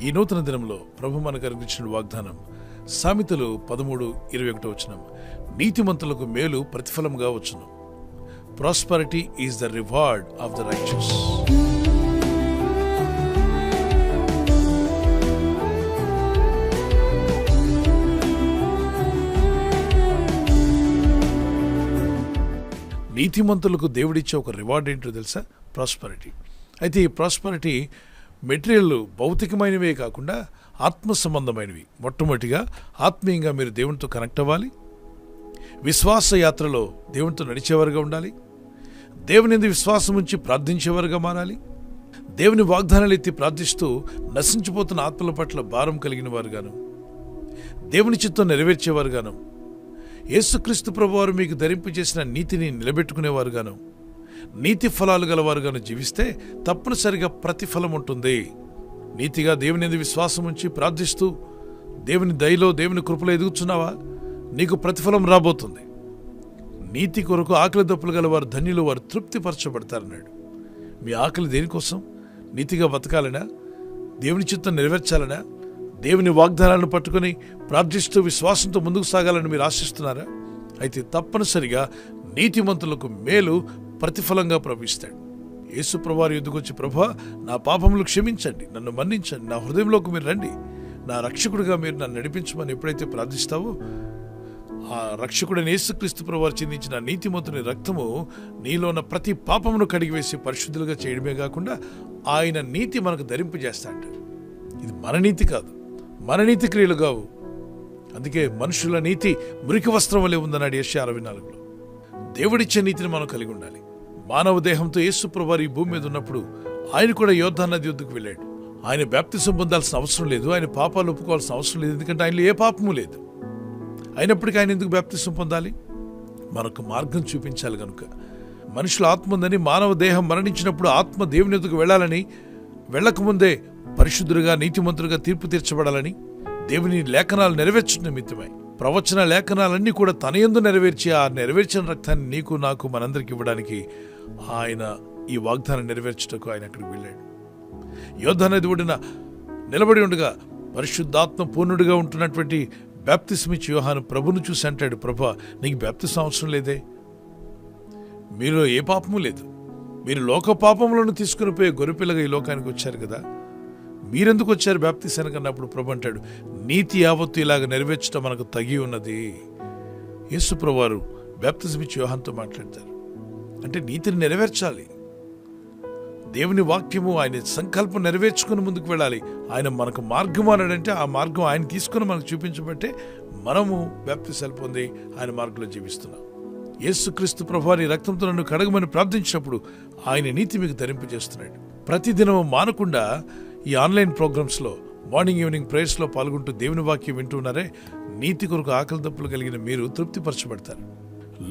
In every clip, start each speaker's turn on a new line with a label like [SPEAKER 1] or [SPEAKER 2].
[SPEAKER 1] ఈ నూతన దినంలో ప్రభు మనకు అనుగ్రహించిన వాగ్దానం సామెతలు 13:21. నీతిమంతులకు మేలు ప్రతిఫలంగా వచ్చును. Prosperity is the reward of the righteous. నీతిమంతులకు దేవుడిచ్చే ఒక రివార్డ్ ఏంటో తెలుసా? ప్రాస్పరిటీ. అయితే ఈ ప్రాస్పరిటీ మెటీరియల్ భౌతికమైనవే కాకుండా ఆత్మ సంబంధమైనవి. మొట్టమొదటిగా ఆత్మీయంగా మీరు దేవునితో కనెక్ట్ అవ్వాలి. విశ్వాస యాత్రలో దేవునితో నడిచేవారుగా ఉండాలి. దేవుని యందు విశ్వాసం ఉంచి ప్రార్థించేవారుగా మారాలి. దేవుని వాగ్దానాలు ఎత్తి ప్రార్థిస్తూ నశించిపోతున్న ఆత్మల పట్ల భారం కలిగిన వారుగాను, దేవుని చిత్తం నెరవేర్చేవారుగాను, యేసుక్రీస్తు ప్రభువారు మీకు ధరింపు చేసిన నీతిని నిలబెట్టుకునేవారుగాను, నీతి ఫలాలు గలవారుగాను జీవిస్తే తప్పనిసరిగా ప్రతిఫలం ఉంటుంది. నీతిగా దేవుని యందు విశ్వాసం ఉంచి ప్రార్థిస్తూ దేవుని దయలో దేవుని కృపలో ఎదుగుతున్నావా? నీకు ప్రతిఫలం రాబోతుంది. నీతి కొరకు ఆకలి దప్పులు గలవారు ధన్యులు, వారు తృప్తిపరచబడతారన్నాడు. మీ ఆకలి దేనికోసం? నీతిగా బతకాలనా? దేవుని చిత్తం నెరవేర్చాలనా? దేవుని వాగ్దానాలను పట్టుకుని ప్రార్థిస్తూ విశ్వాసంతో ముందుకు సాగాలని మీరు ఆశిస్తున్నారా? అయితే తప్పనిసరిగా నీతిమంతులకు మేలు ప్రతిఫలంగా ప్రవహిస్తాడు. యేసు ప్రభువారి యొద్దకు వచ్చి, ప్రభువా, నా పాపములు క్షమించండి, నన్ను మన్నించండి, నా హృదయంలోకి మీరు రండి, నా రక్షకుడిగా మీరు నన్ను నడిపించమని ఎప్పుడైతే ప్రార్థిస్తావో, ఆ రక్షకుడైన యేసుక్రీస్తు ప్రభువారు చిందించిన నీతిమంతుని రక్తము నీలో ఉన్న ప్రతి పాపమును కడిగివేసి పరిశుద్ధులుగా చేయడమే కాకుండా ఆయన నీతి మనకు ధరింపజేస్తాడు. ఇది మన నీతి కాదు, మన నీతి క్రియలు కావు. అందుకే మనుషుల నీతి మురికి వస్త్రం వలె ఉందన్నాడు యెషయా 64లో. దేవుడిచ్చే నీతిని మనం కలిగి ఉండాలి. మానవ దేహంతో యేసు ప్రభువారు ఈ భూమి మీద ఉన్నప్పుడు ఆయన కూడా యోర్దాను నది వద్దకు వెళ్ళాడు. ఆయన బాప్తిసం పొందాల్సిన అవసరం లేదు, ఆయన పాపాలు ఒప్పుకోవాల్సిన అవసరం లేదు, ఎందుకంటే ఆయనలో ఏ పాపము లేదు. అయినప్పటికీ ఆయన ఎందుకు బాప్తిసం పొందాలి? మనకు మార్గం చూపించాలి కనుక. మనుషుల ఆత్మ ఉందని, మానవ దేహం మరణించినప్పుడు ఆత్మ దేవుని యొద్దకు వెళ్ళాలని, వెళ్ళకముందే పరిశుద్ధులుగా నీతిమంతులుగా తీర్పు తీర్చబడాలని దేవుని లేఖనాలు నెరవేర్చిన నిమిత్తమై ప్రవచన లేఖనాలన్నీ కూడా తన యందు నెరవేర్చి ఆ నెరవేర్చిన రక్తాన్ని నీకు నాకు మనందరికి ఇవ్వడానికి ఆయన ఈ వాగ్దానం నెరవేర్చుటకు ఆయన అక్కడికి వెళ్ళాడు. యోర్దాను నది ఒడ్డున నిలబడి ఉండగా పరిశుద్ధాత్మ పూర్ణుడిగా ఉంటున్నటువంటి బాప్తిస్మిచ్చి యోహాను ప్రభును చూసి అంటాడు, ప్రభా, నీకు బాప్తిసం అవసరం లేదే, మీలో ఏ పాపము లేదు, మీరు లోక పాపములను తీసుకుని పోయే గొర్రెపిల్లగా ఈ లోకానికి వచ్చారు కదా, మీరెందుకు వచ్చారు బాప్తిసానికి అన్నప్పుడు ప్రభు అంటాడు, నీతి యావత్తు ఇలాగ నెరవేర్చడం మనకు తగి ఉన్నది. యేసు ప్రభువారు బాప్తిస్మిచ్చి యోహానుతో మాట్లాడతారు. అంటే నీతిని నెరవేర్చాలి. దేవుని వాక్యము ఆయన సంకల్పం నెరవేర్చుకుని ముందుకు వెళ్ళాలి. ఆయన మనకు మార్గం అన్నాడంటే ఆ మార్గం ఆయన తీసుకుని మనకు చూపించబట్టే మనము బాప్తిసాలు పొంది ఆయన మార్గంలో జీవిస్తున్నాం. యేసుక్రీస్తు ప్రభువారి రక్తంతో నన్ను కడగమని ప్రార్థించినప్పుడు ఆయన నీతి మీకు ధరింపజేస్తున్నాడు. ప్రతిదినం మానకుండా ఈ ఆన్లైన్ ప్రోగ్రామ్స్లో మార్నింగ్ ఈవినింగ్ ప్రేయర్స్లో పాల్గొంటూ దేవుని వాక్యం వింటున్నారే, నీతి కొరకు ఆకలి దప్పులు కలిగిన మీరు తృప్తిపరచబడతారు.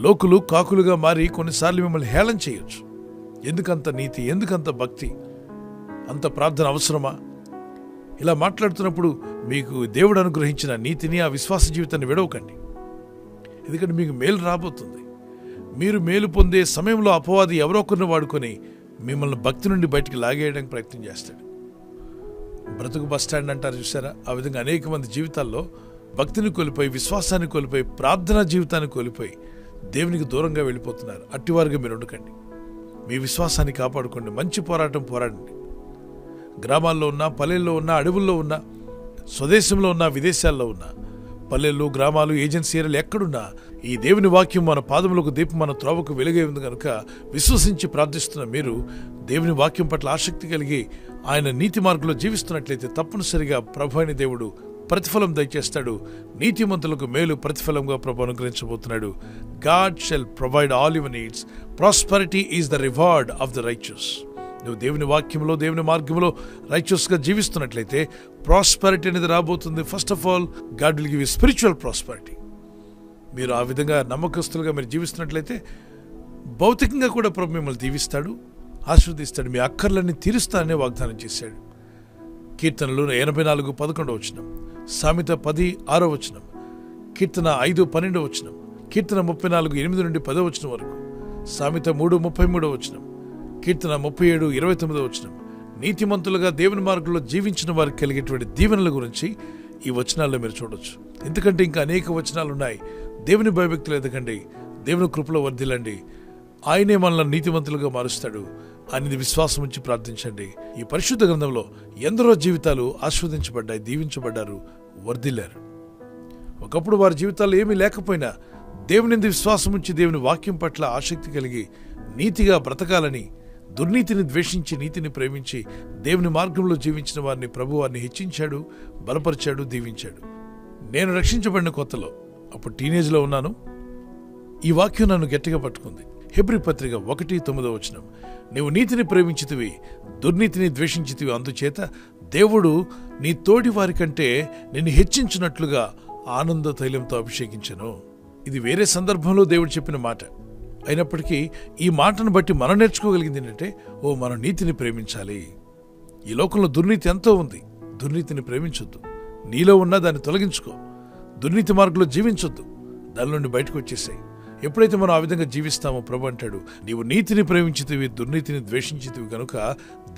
[SPEAKER 1] లోకులు కాకులుగా మారి కొన్నిసార్లు మిమ్మల్ని హేళన చేయొచ్చు. ఎందుకంత నీతి, ఎందుకంత భక్తి, అంత ప్రార్థన అవసరమా? ఇలా మాట్లాడుతున్నప్పుడు మీకు దేవుడు అనుగ్రహించిన నీతిని, ఆ విశ్వాస జీవితాన్ని విడవకండి. ఎందుకంటే మీకు మేలు రాబోతుంది. మీరు మేలు పొందే సమయంలో అపవాది ఎవరో ఒకరిని వాడుకొని మిమ్మల్ని భక్తి నుండి బయటికి లాగేయడానికి ప్రయత్నం చేస్తాడు. బ్రతుకు బస్ స్టాండ్ అంటారు చూసారా? ఆ విధంగా అనేక మంది జీవితాల్లో భక్తిని కోల్పోయి, విశ్వాసాన్ని కోల్పోయి, ప్రార్థనా జీవితాన్ని కోల్పోయి దేవునికి దూరంగా వెళ్ళిపోతున్నారు. అట్టివారుగా మీరు ఉండకండి. మీ విశ్వాసాన్ని కాపాడుకోండి. మంచి పోరాటం పోరాడండి. గ్రామాల్లో ఉన్నా, పల్లెల్లో ఉన్నా, అడవుల్లో ఉన్నా, స్వదేశంలో ఉన్నా, విదేశాల్లో ఉన్నా, పల్లెలు, గ్రామాలు, ఏజెన్సీ ఏరియాలు ఎక్కడున్నా ఈ దేవుని వాక్యం మన పాదములకు దీపం, మన త్రోవకు వెలుగే ఉంది కనుక విశ్వసించి ప్రార్థిస్తున్న మీరు దేవుని వాక్యం పట్ల ఆసక్తి కలిగి ఆయన నీతి మార్గంలో జీవిస్తున్నట్లయితే తప్పనిసరిగా ప్రభు అయిన దేవుడు ప్రతిఫలం దయచేస్తాడు. నీతిమంతులకు మేలు ప్రతిఫలంగా ప్రభు అనుగ్రహించబోతున్నాడు. God shall provide all your needs. Prosperity is the reward of the righteous. నువ్వు దేవుని వాక్యంలో, దేవుని మార్గంలో రైచియస్గా జీవిస్తున్నట్లయితే ప్రాస్పరిటీ అనేది రాబోతుంది. First of all God will give you spiritual prosperity. మీరు ఆ విధంగా నమ్మకస్తులుగా మీరు జీవిస్తున్నట్లయితే భౌతికంగా కూడా ప్రభు మిమ్మల్ని దీవిస్తాడు, ఆశీర్వదిస్తాడు, మీ అక్కర్లన్నీ తీరుస్తాననే వాగ్దానం చేశాడు. కీర్తనలు 84:11, సామెత 10:6, కీర్తన 5:12, కీర్తన 34:8-10 వరకు, సామెత 3:33, కీర్తన 37:29, నీతిమంతులుగా దేవుని మార్గంలో జీవించిన వారికి కలిగేటువంటి దీవెనల గురించి ఈ వచనాల్లో మీరు చూడొచ్చు. ఎందుకంటే ఇంకా అనేక వచనాలు ఉన్నాయి. దేవుని భయభక్తులు ఎదగండి, దేవుని కృపలో వర్ధిల్లండి, ఆయనే మనల్ని నీతిమంతులుగా మారుస్తాడు అనేది విశ్వాసం ఉంచి ప్రార్థించండి. ఈ పరిశుద్ధ గ్రంథంలో ఎందరో జీవితాలు ఆస్వాదించబడ్డాయి, దీవించబడ్డారు, వర్ధిల్లారు. ఒకప్పుడు వారి జీవితాల్లో ఏమీ లేకపోయినా దేవుని యందు విశ్వాసం ఉంచి దేవుని వాక్యం పట్ల ఆసక్తి కలిగి నీతిగా బ్రతకాలని, దుర్నీతిని ద్వేషించి నీతిని ప్రేమించి దేవుని మార్గంలో జీవించిన వారిని ప్రభు వారిని హెచ్చించాడు, బలపరిచాడు, దీవించాడు. నేను రక్షించబడిన కొత్తలో, అప్పుడు టీనేజ్లో ఉన్నాను, ఈ వాక్యం నన్ను గట్టిగా పట్టుకుంది. హెబ్రీ పత్రిక 1:9 నీవు నీతిని ప్రేమించితివి, దుర్నీతిని ద్వేషించితివి, అందుచేత దేవుడు నీ తోటి వారి కంటే నిన్ను హెచ్చించినట్లుగా ఆనంద తైలంతో అభిషేకించెను. ఇది వేరే సందర్భంలో దేవుడు చెప్పిన మాట అయినప్పటికీ ఈ మాటను బట్టి మనం నేర్చుకోగలిగింది ఏంటంటే, మనం నీతిని ప్రేమించాలి. ఈ లోకంలో దుర్నీతి ఎంతో ఉంది. దుర్నీతిని ప్రేమించొద్దు. నీలో ఉన్నా దాన్ని తొలగించుకో. దుర్నీతి మార్గంలో జీవించొద్దు. దాని నుండి బయటకు వచ్చేసాయి. ఎప్పుడైతే మనం ఆ విధంగా జీవిస్తామో ప్రభు అంటాడు, నీవు నీతిని ప్రేమించితివి, దుర్నీతిని ద్వేషించితివి కనుక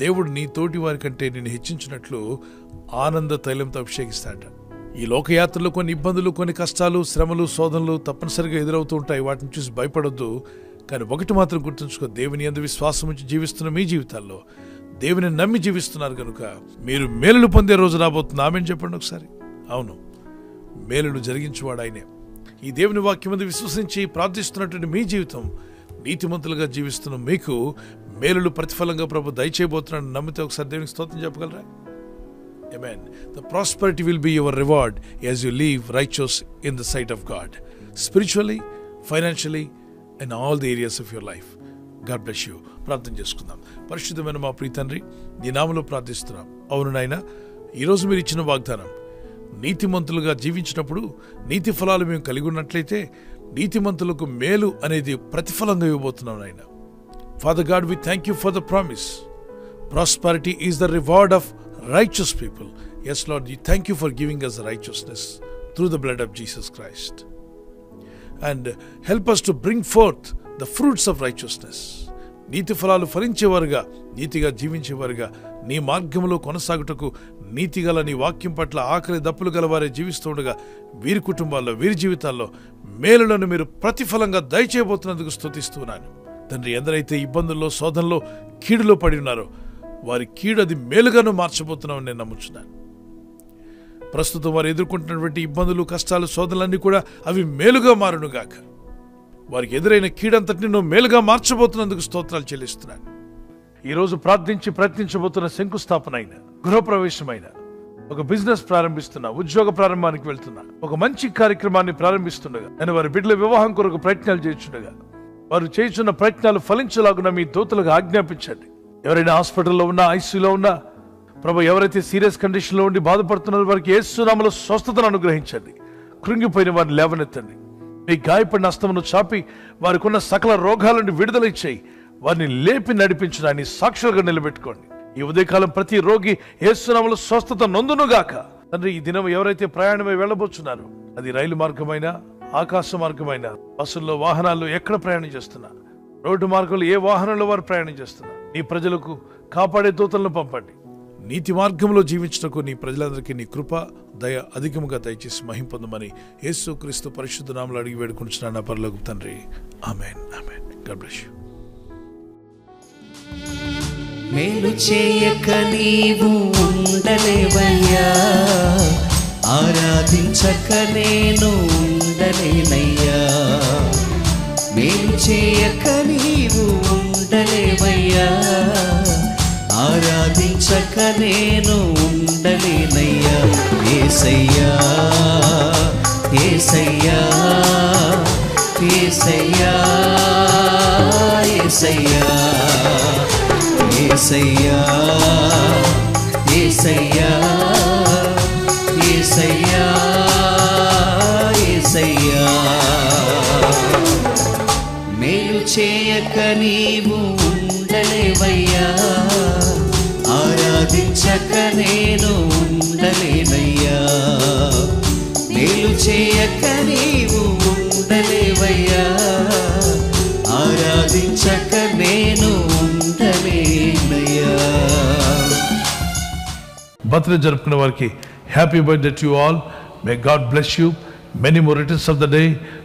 [SPEAKER 1] దేవుడు నీ తోటి వారి కంటే నిన్ను హెచ్చించినట్లు ఆనంద తైలంతో అభిషేకిస్తాడట. ఈ లోకయాత్రలో కొన్ని ఇబ్బందులు, కొన్ని కష్టాలు, శ్రమలు, శోధనలు తప్పనిసరిగా ఎదురవుతూ ఉంటాయి. వాటిని చూసి భయపడొద్దు. కానీ ఒకటి మాత్రం గుర్తుంచుకో, దేవుని యందు విశ్వాసం ఉంచి జీవిస్తున్న మీ జీవితాల్లో దేవుని నమ్మి జీవిస్తున్నారు కనుక మీరు మేలులు పొందే రోజు రాబోతుంది. ఆమేన్ చెప్పండి ఒకసారి. అవును, మేలులు జరిగించేవాడు ఆయనే. ఈ దేవుని వాక్యం మీద విశ్వసించి ప్రార్థిస్తున్నటువంటి మీ జీవితం, నీతిమంతులుగా జీవిస్తున్న మీకు మేలులు ప్రతిఫలంగా ప్రభు దయచేయబోతున్నాడు. నమ్మితే ఒకసారి దేవునికి స్తోత్రం చెప్పగలరా? Amen. The prosperity will be your reward as you live righteous in the sight of God, spiritually, financially, in all the areas of your life. God bless you. ప్రార్థన చేసుకుందాం. పరిశుద్ధమైన మా ప్రియ తండ్రి, నీ నామములో ప్రార్థిస్తున్నాం. అవును నాయనా, ఈరోజు మీరు ఇచ్చిన వాగ్దానం, నీతిమంతులుగా జీవించినప్పుడు నీతి ఫలాలు మేము కలిగి ఉన్నట్లయితే నీతిమంతులకు మేలు అనేది ప్రతిఫలంగా ఇవ్వబోతున్నాం నాయనా. Father God, we thank you for the promise. Prosperity is the reward of righteous people. Yes, Lord, we thank you for giving us righteousness through the blood of Jesus Christ. And help us to bring forth the fruits of righteousness. నీతి ఫలాలు ఫలించేవారుగా, నీతిగా జీవించేవారుగా, నీ మార్గంలో కొనసాగుటకు నీతిగల నీ వాక్యం పట్ల ఆకలి దప్పులు గలవారే జీవిస్తూ ఉండగా వీరి కుటుంబాల్లో, వీరి జీవితాల్లో మేలులను మీరు ప్రతిఫలంగా దయచేయబోతున్నందుకు స్తుతిస్తున్నాను తండ్రి. ఎందరైతే ఇబ్బందుల్లో, శోధనలో, కీడులో పడి ఉన్నారో వారి కీడు అది మేలుగాను మార్చబోతున్నామని నేను నమ్ముచున్నాను. ప్రస్తుతం వారు ఎదుర్కొంటున్నటువంటి ఇబ్బందులు, కష్టాలు, శోధనలన్నీ కూడా అవి మేలుగా మారునుగాక. వారికి ఎదురైన కీడంతటిని నువ్వు మేలుగా మార్చబోతున్నందుకు స్తోత్రాలు చెల్లిస్తున్నాను. ఈరోజు ప్రార్థించి ప్రయత్నించబోతున్న శంకుస్థాపన అయిన, గృహప్రవేశమైన, ఒక బిజినెస్ ప్రారంభిస్తున్నా, ఉద్యోగ ప్రారంభానికి వెళ్తున్నా, ఒక మంచి కార్యక్రమాన్ని ప్రారంభిస్తుండగా, నేను వారి బిడ్డల వివాహం కొరకు ప్రయత్నాలు చేయించుండగా వారు చేస్తున్న ప్రయత్నాలు ఫలించలాగున మీ దూతలకు ఆజ్ఞాపించండి. ఎవరైనా హాస్పిటల్లో ఉన్నా, ఐసీయూలో ఉన్నా ప్రభు, ఎవరైతే సీరియస్ కండిషన్లో ఉండి బాధపడుతున్నారో వారికి యేసు నామములో స్వస్థతను అనుగ్రహించండి. కృంగిపోయిన వారిని లేవనెత్తండి. మీ గాయపడిన హస్తమును చాపి వారికి ఉన్న సకల రోగాల నుండి విడుదల ఇచ్చేయి. వారిని లేపి నడిపించడాన్ని సాక్షులుగా నిలబెట్టుకోండి. ఈ ఉదయకాలం ప్రతి రోగి యేసు నామములో స్వస్థత నొందునుగాక. తండ్రి, ఈ దినం ఎవరైతే ప్రయాణమై వెళ్ళబోతున్నారు, అది రైలు మార్గమైనా, ఆకాశ మార్గమైనా, బస్సుల్లో, వాహనాల్లో ఎక్కడ ప్రయాణం చేస్తున్నా, రోడ్డు మార్గంలో ఏ వాహనంలో వారు ప్రయాణం చేస్తున్నా, నీ ప్రజలకు కాపాడే దూతలను పంపండి. నీతి మార్గంలో జీవించటకు నీ ప్రజలందరికీ నీ కృప, దయ అధికముగా దయచేసి మహిమ పొందమని యేసుక్రీస్తు పరిశుద్ధ నామములో అడిగి వేడుకుంటున్నాను పరలోకపు తండ్రి. ఆమేన్, ఆమేన్. God bless you.
[SPEAKER 2] మేలు చేయక నీవు ఉండలేవయ్యా, ఆరాధించక నేను ఉండలేనయ్యా. మేలు చేయక నీవు ఉండలేవయ్యా, ఆరాధించక నేను ఉండలేనయ్యా. యేసయ్యా, యేసయ్యా, యేసయ్యా, యేసయ్యా, యేసయ్యా, యేసయ్యా, యేసయ్యా, యేసయ్యా. మేలు చేయక నీవు ఉండలేవయ్యా, ఆరాధించక నేను ఉండలేనయ్యా. మేలు చేయక నీవు ఉండలేవయ్యా, ఆరాధించక నేను ఉండలేనయ్యా.
[SPEAKER 1] బర్త్డే జరుపుకున్న వారికి happy birthday to you all. May God bless you. Many more returns of the day.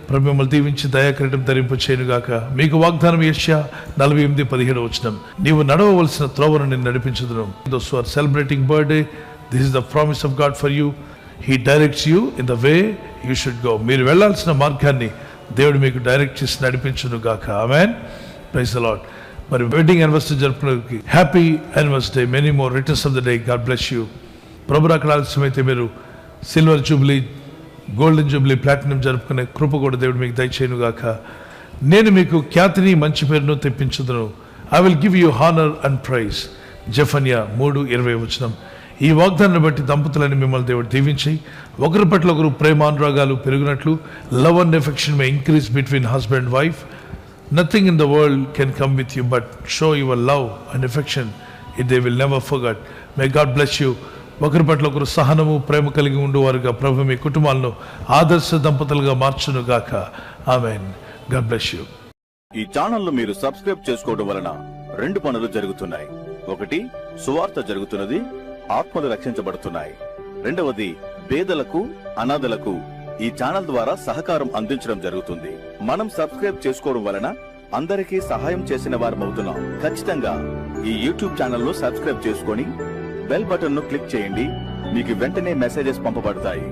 [SPEAKER 1] ప్రభు మిమ్మల్ని దీవించి దయాకిరీటం ధరింప చేయనుగాక. మీకు వాగ్దానం యెషయా 48:17 నీవు నడవవలసిన త్రోవను నేను నడిపించుదును. Those who are celebrating birthday, this is the promise of God for you. He directs you in the way you should go. మీరు వెళ్ళాల్సిన మార్గాన్ని దేవుడు మీకు డైరెక్ట్ చేసి నడిపించునుగాక. ఆమేన్. Praise the lord. మరి వెడ్డింగ్ యానివర్సరీ జరుపుకునే happy anniversary. Many more returns of the day. God bless you. ప్రభు రాకడ ఆలస్యమైతే మీరు silver jubilee, golden jubilee, platinum జరుపుకునే కృప కూడా దేవుడు మీకు దయచేయునుగాక. నేను మీకు ఖ్యాతిని మంచి పేరును తెప్పించుదును. I will give you honour and praise. జెఫన్యా 3:20. ఈ వాగ్దానాన్ని బట్టి దంపతులని మిమ్మల్ని దేవుడు దీవించి ఒకరి పట్ల ఒకరు ప్రేమానురాగాలు పెరిగినట్లు love and affection may increase between husband and wife. Nothing in the world can come with you but show your love and affection. It they will never forget. May God bless you. ఒకరి పట్ల ఒకరు సహనము ప్రేమ కలిగి ఉండేవారుగా ప్రభు మీ కుటుంబాలను ఆదర్శ దంపతులుగా మార్చునుగాక. ఆమేన్. God bless you.
[SPEAKER 3] ఈ ఛానల్ మీరు సబ్స్క్రైబ్ చేసుకోవడం వలన 2 పనులు జరుగుతున్నాయి. ఒకటి, సువార్త జరుగుతున్నది, ఆత్మలు రక్షించబడుతున్నాయి. రెండవది, పేదలకు అనాథలకు ఈ ఛానల్ ద్వారా సహకారం అందించడం జరుగుతుంది. మనం సబ్స్క్రైబ్ చేసుకోవడం వలన అందరికీ సహాయం చేసిన వారమవుతున్నాం. ఖచ్చితంగా ఈ యూట్యూబ్ ఛానల్ ను సబ్స్క్రైబ్ చేసుకొని బెల్ బటన్ ను క్లిక్ చేయండి. మీకు వెంటనే మెసేజెస్ పంపబడతాయి.